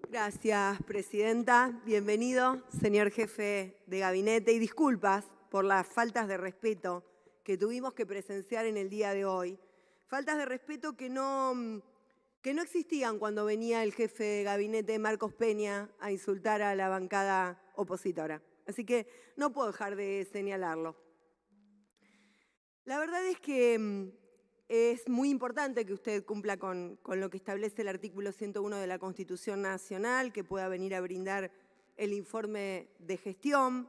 Gracias, presidenta. Bienvenido, señor jefe de gabinete, y disculpas por las faltas de respeto que tuvimos que presenciar en el día de hoy. Faltas de respeto que no existían cuando venía el jefe de gabinete, Marcos Peña, a insultar a la bancada opositora. Así que no puedo dejar de señalarlo. La verdad es que es muy importante que usted cumpla con lo que establece el artículo 101 de la Constitución Nacional, que pueda venir a brindar el informe de gestión.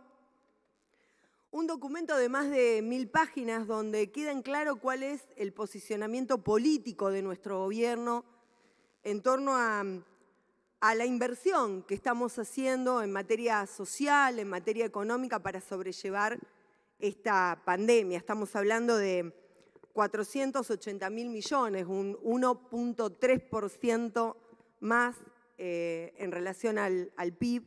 Un documento de más de 1000 páginas donde queda en claro cuál es el posicionamiento político de nuestro gobierno en torno a la inversión que estamos haciendo en materia social, en materia económica para sobrellevar esta pandemia. Estamos hablando de 480.000 millones, un 1.3% más en relación al PIB,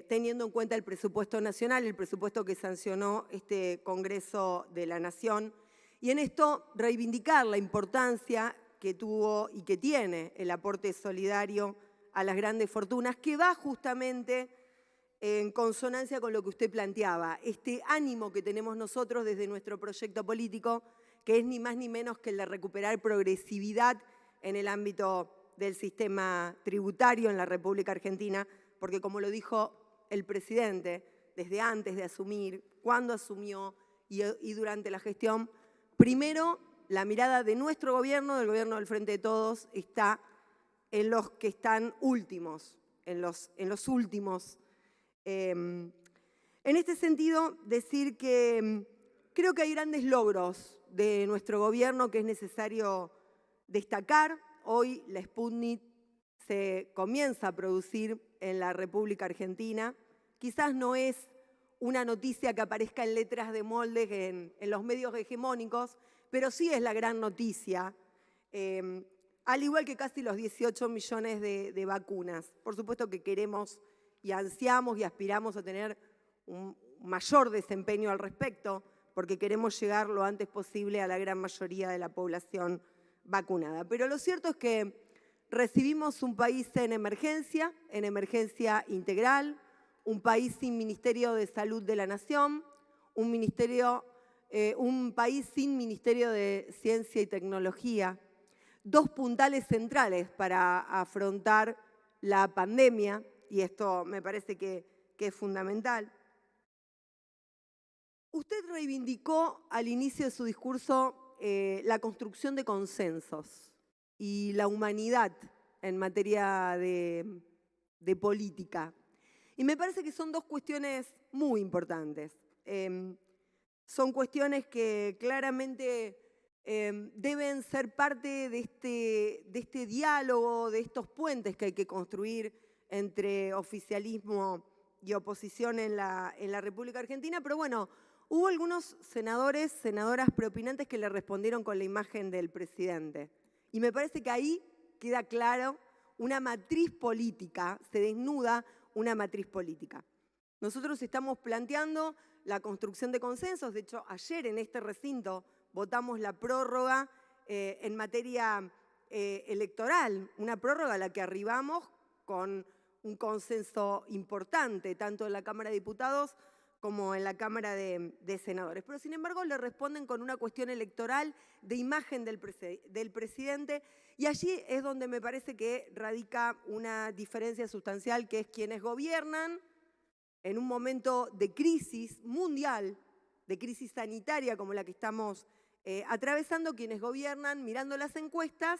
teniendo en cuenta el presupuesto nacional, el presupuesto que sancionó este Congreso de la Nación. Y en esto reivindicar la importancia que tuvo y que tiene el aporte solidario a las grandes fortunas, que va justamente en consonancia con lo que usted planteaba, este ánimo que tenemos nosotros desde nuestro proyecto político, que es ni más ni menos que el de recuperar progresividad en el ámbito del sistema tributario en la República Argentina, porque como lo dijo el presidente desde antes de asumir, cuando asumió y durante la gestión, primero la mirada de nuestro gobierno, del gobierno del Frente de Todos, está en los que están últimos, en los últimos. En este sentido, decir que creo que hay grandes logros de nuestro gobierno que es necesario destacar. Hoy la Sputnik se comienza a producir en la República Argentina. Quizás no es una noticia que aparezca en letras de moldes en los medios hegemónicos, pero sí es la gran noticia, al igual que casi los 18 millones de vacunas. Por supuesto que queremos y ansiamos y aspiramos a tener un mayor desempeño al respecto, porque queremos llegar lo antes posible a la gran mayoría de la población vacunada. Pero lo cierto es que recibimos un país en emergencia integral, un país sin Ministerio de Salud de la Nación, un país sin Ministerio de Ciencia y Tecnología, dos puntales centrales para afrontar la pandemia, y esto me parece que es fundamental. Usted reivindicó al inicio de su discurso la construcción de consensos y la humanidad en materia de política. Y me parece que son dos cuestiones muy importantes. Son cuestiones que claramente deben ser parte de este diálogo, de estos puentes que hay que construir entre oficialismo y oposición en la República Argentina. Pero bueno, hubo algunos senadores, senadoras preopinantes que le respondieron con la imagen del presidente. Y me parece que ahí queda claro una matriz política, se desnuda una matriz política. Nosotros estamos planteando la construcción de consensos. De hecho, ayer en este recinto votamos la prórroga en materia electoral, una prórroga a la que arribamos con un consenso importante, tanto en la Cámara de Diputados como en la Cámara de Senadores. Pero sin embargo le responden con una cuestión electoral de imagen del presidente, y allí es donde me parece que radica una diferencia sustancial, que es quienes gobiernan en un momento de crisis mundial, de crisis sanitaria como la que estamos atravesando, quienes gobiernan mirando las encuestas,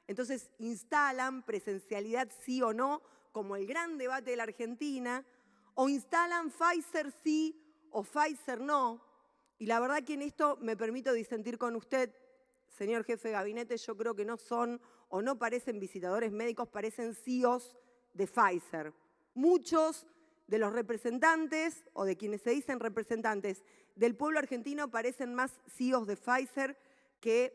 entonces instalan presencialidad sí o no, como el gran debate de la Argentina, o instalan Pfizer sí o Pfizer no. Y la verdad que en esto me permito disentir con usted, señor jefe de gabinete. Yo creo que no son o no parecen visitadores médicos, parecen CEOs de Pfizer. Muchos de los representantes o de quienes se dicen representantes del pueblo argentino parecen más CEOs de Pfizer que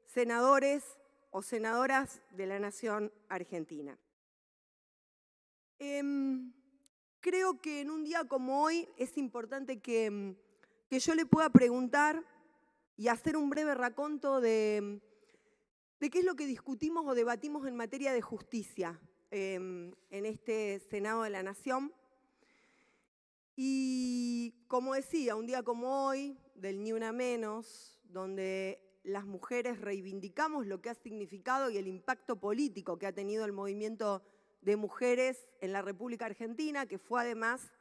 senadores o senadoras de la nación argentina. Creo que en un día como hoy es importante que yo le pueda preguntar y hacer un breve raconto de de qué es lo que discutimos o debatimos en materia de justicia en este Senado de la Nación. Y como decía, un día como hoy, del Ni Una Menos, donde las mujeres reivindicamos lo que ha significado y el impacto político que ha tenido el movimiento de mujeres en la República Argentina, que fue además,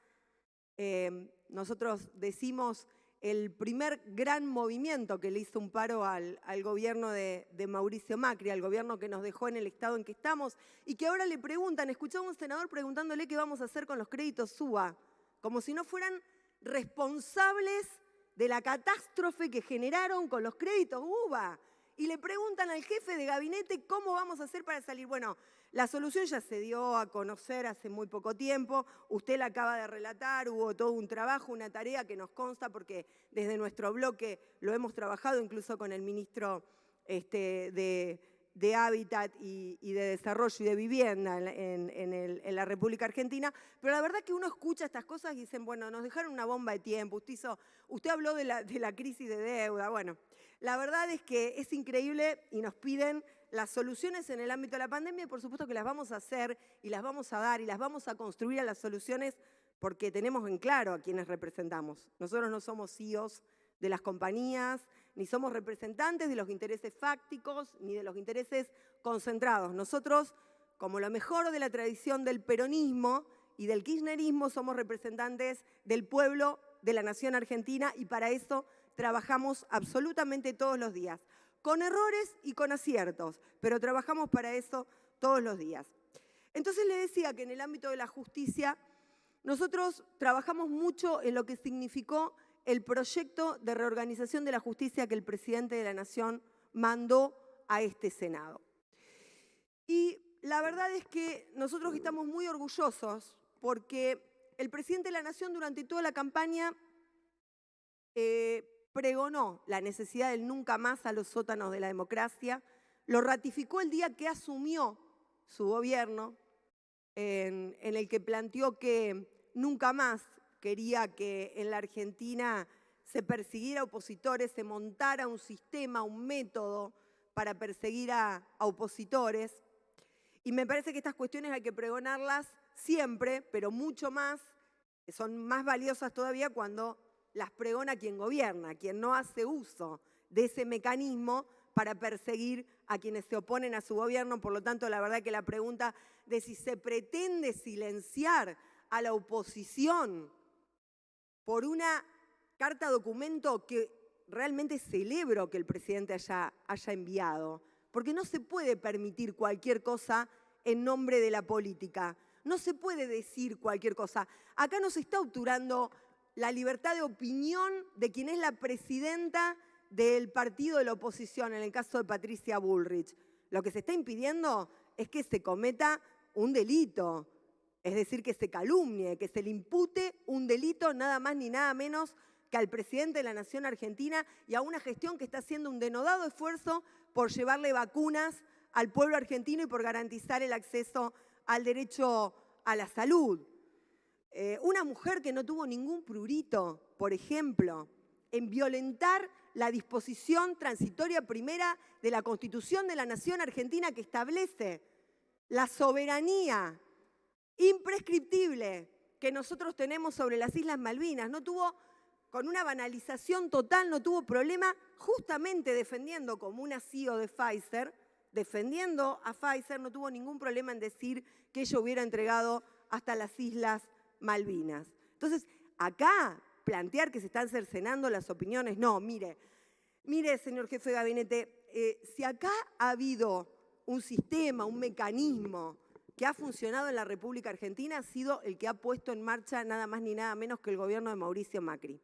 nosotros decimos, el primer gran movimiento que le hizo un paro al gobierno de Mauricio Macri, al gobierno que nos dejó en el estado en que estamos, y que ahora le preguntan, escuchaba a un senador preguntándole qué vamos a hacer con los créditos SUBA, como si no fueran responsables de la catástrofe que generaron con los créditos UBA. Y le preguntan al jefe de gabinete cómo vamos a hacer para salir. Bueno, la solución ya se dio a conocer hace muy poco tiempo. Usted la acaba de relatar, hubo todo un trabajo, una tarea que nos consta porque desde nuestro bloque lo hemos trabajado incluso con el ministro de Hábitat y de Desarrollo y de Vivienda en la República Argentina, pero la verdad que uno escucha estas cosas y dicen, bueno, nos dejaron una bomba de tiempo, usted habló de la crisis de deuda, bueno, la verdad es que es increíble y nos piden las soluciones en el ámbito de la pandemia y por supuesto que las vamos a hacer y las vamos a dar y las vamos a construir a las soluciones porque tenemos en claro a quienes representamos. Nosotros no somos CEOs de las compañías, ni somos representantes de los intereses fácticos, ni de los intereses concentrados. Nosotros, como lo mejor de la tradición del peronismo y del kirchnerismo, somos representantes del pueblo de la nación argentina y para eso trabajamos absolutamente todos los días, con errores y con aciertos, pero trabajamos para eso todos los días. Entonces le decía que en el ámbito de la justicia, nosotros trabajamos mucho en lo que significó el proyecto de reorganización de la justicia que el presidente de la Nación mandó a este Senado. Y la verdad es que nosotros estamos muy orgullosos porque el presidente de la Nación durante toda la campaña pregonó la necesidad del nunca más a los sótanos de la democracia, lo ratificó el día que asumió su gobierno, en el que planteó que nunca más quería que en la Argentina se persiguiera a opositores, se montara un sistema, un método para perseguir a opositores. Y me parece que estas cuestiones hay que pregonarlas siempre, pero mucho más, son más valiosas todavía cuando las pregona quien gobierna, quien no hace uso de ese mecanismo para perseguir a quienes se oponen a su gobierno. Por lo tanto, la verdad que la pregunta de si se pretende silenciar a la oposición por una carta documento que realmente celebro que el presidente haya enviado, porque no se puede permitir cualquier cosa en nombre de la política, no se puede decir cualquier cosa. Acá no se está obturando la libertad de opinión de quien es la presidenta del partido de la oposición, en el caso de Patricia Bullrich. Lo que se está impidiendo es que se cometa un delito, es decir, que se calumnie, que se le impute un delito nada más ni nada menos que al presidente de la Nación Argentina y a una gestión que está haciendo un denodado esfuerzo por llevarle vacunas al pueblo argentino y por garantizar el acceso al derecho a la salud. Una mujer que no tuvo ningún prurito, por ejemplo, en violentar la disposición transitoria primera de la Constitución de la Nación Argentina que establece la soberanía imprescriptible que nosotros tenemos sobre las Islas Malvinas. No tuvo, con una banalización total, no tuvo problema, justamente defendiendo como una CEO de Pfizer, defendiendo a Pfizer, no tuvo ningún problema en decir que ella hubiera entregado hasta las Islas Malvinas. Entonces, acá plantear que se están cercenando las opiniones, no, mire, señor jefe de gabinete, si acá ha habido un sistema, un mecanismo que ha funcionado en la República Argentina, ha sido el que ha puesto en marcha nada más ni nada menos que el gobierno de Mauricio Macri.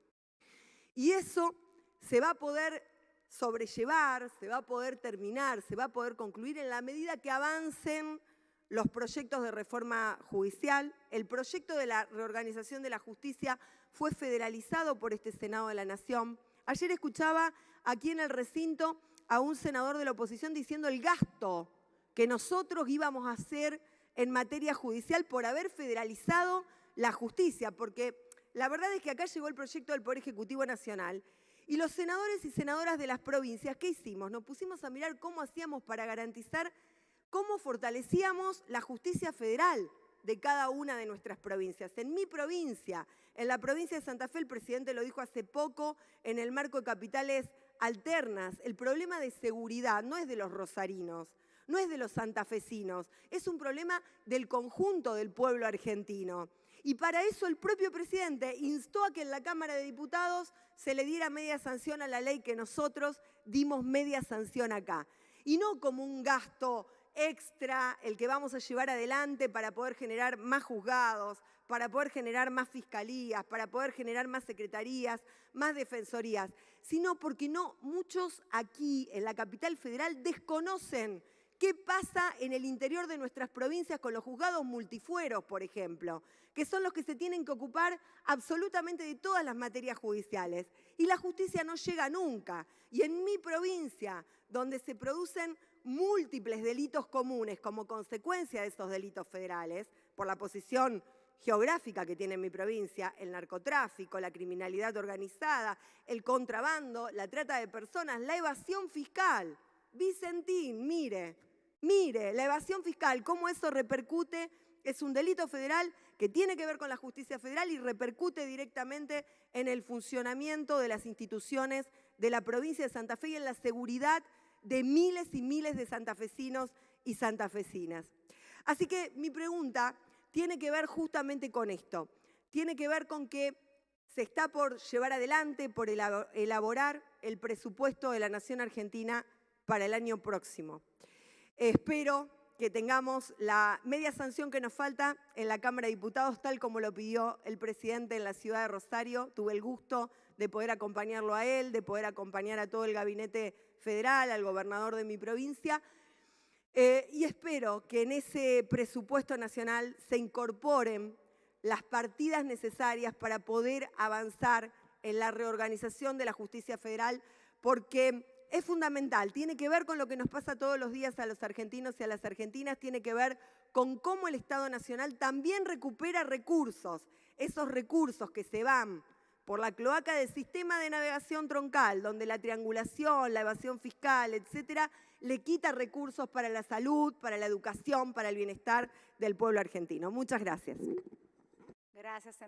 Y eso se va a poder sobrellevar, se va a poder terminar, se va a poder concluir en la medida que avancen los proyectos de reforma judicial. El proyecto de la reorganización de la justicia fue federalizado por este Senado de la Nación. Ayer escuchaba aquí en el recinto a un senador de la oposición diciendo el gasto que nosotros íbamos a hacer en materia judicial por haber federalizado la justicia, porque la verdad es que acá llegó el proyecto del Poder Ejecutivo Nacional Y los senadores y senadoras de las provincias, ¿qué hicimos? Nos pusimos a mirar cómo hacíamos para garantizar cómo fortalecíamos la justicia federal de cada una de nuestras provincias. En mi provincia, en la provincia de Santa Fe, el presidente lo dijo hace poco, en el marco de capitales alternas, el problema de seguridad no es de los rosarinos, no es de los santafesinos, es un problema del conjunto del pueblo argentino. Y para eso el propio presidente instó a que en la Cámara de Diputados se le diera media sanción a la ley que nosotros dimos media sanción acá. Y no como un gasto extra, el que vamos a llevar adelante para poder generar más juzgados, para poder generar más fiscalías, para poder generar más secretarías, más defensorías, sino porque muchos aquí en la capital federal desconocen qué pasa en el interior de nuestras provincias con los juzgados multifueros, por ejemplo, que son los que se tienen que ocupar absolutamente de todas las materias judiciales. Y la justicia no llega nunca. Y en mi provincia, donde se producen múltiples delitos comunes como consecuencia de esos delitos federales, por la posición geográfica que tiene mi provincia, el narcotráfico, la criminalidad organizada, el contrabando, la trata de personas, la evasión fiscal. Vicentín, mire, la evasión fiscal, cómo eso repercute, es un delito federal que tiene que ver con la justicia federal y repercute directamente en el funcionamiento de las instituciones de la provincia de Santa Fe y en la seguridad de miles y miles de santafesinos y santafesinas. Así que mi pregunta tiene que ver justamente con esto. Tiene que ver con que se está por llevar adelante, por elaborar el presupuesto de la Nación Argentina para el año próximo. Espero que tengamos la media sanción que nos falta en la Cámara de Diputados, tal como lo pidió el presidente en la ciudad de Rosario. Tuve el gusto de poder acompañarlo a él, de poder acompañar a todo el gabinete federal, al gobernador de mi provincia. Y espero que en ese presupuesto nacional se incorporen las partidas necesarias para poder avanzar en la reorganización de la justicia federal, porque es fundamental, tiene que ver con lo que nos pasa todos los días a los argentinos y a las argentinas, tiene que ver con cómo el Estado Nacional también recupera recursos, esos recursos que se van por la cloaca del sistema de navegación troncal, donde la triangulación, la evasión fiscal, etcétera, le quita recursos para la salud, para la educación, para el bienestar del pueblo argentino. Muchas gracias. Gracias.